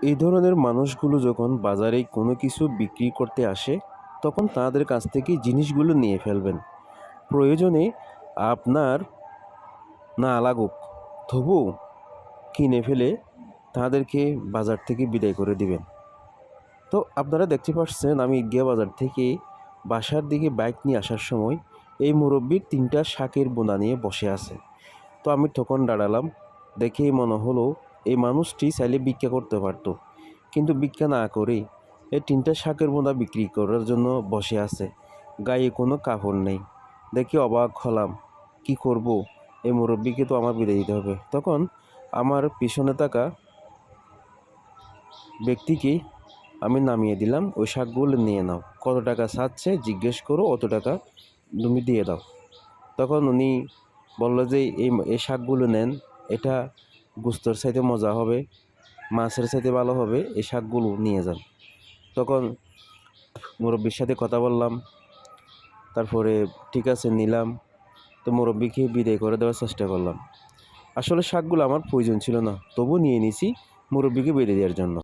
এই ধরনের মানুষগুলো যখন বাজারে কোনো কিছু বিক্রি করতে আসে, তখন তাদের কাছ থেকে জিনিসগুলো নিয়ে ফেলবেন। প্রয়োজনে আপনার না লাগুক, তবুও কিনে ফেলে তাদেরকে বাজার থেকে বিদায় করে দিবেন। তো আপনারা দেখতে পাচ্ছেন, আমি গিয়া বাজার থেকে বাসার দিকে বাইক নিয়ে আসার সময় এই মুরব্বির ৩টা শাকের বোনা নিয়ে বসে আছে। তো আমি তখন দাঁড়ালাম, দেখেই মনে হলো এই মানুষটি চাইলে ভিক্ষা করতে পারতো, কিন্তু ভিক্ষা না করেই এই 3টা শাকের বোনা বিক্রি করার জন্য বসে আছে। গায়ে কোনো কাপড় নেই। দেখে অবাক হলাম, কি করব? এই মুরব্বিকে তো আমার বিদায় দিতে হবে। তখন আমার পিছনে থাকা ব্যক্তিকে আমি নামিয়ে দিলাম, ওই শাকগুলো নিয়ে নাও, কত টাকা চাচ্ছে জিজ্ঞেস করো, অত টাকা তুমি দিয়ে দাও। তখন উনি বলল যে এই শাকগুলো নেন, এটা গোস্তর চাইতে মজা হবে, মাছের চাইতে ভালো হবে, এই শাকগুলো নিয়ে যান। তখন মুরব্বির সাথে কথা বললাম, তারপরে ঠিক আছে নিলাম। তো মুরব্বিকে বিদায় করে দেওয়ার চেষ্টা করলাম। আসলে শাকগুলো আমার প্রয়োজন ছিল না, তবু নিয়ে নিছি মুরব্বিকে বিদায় দেওয়ার জন্য।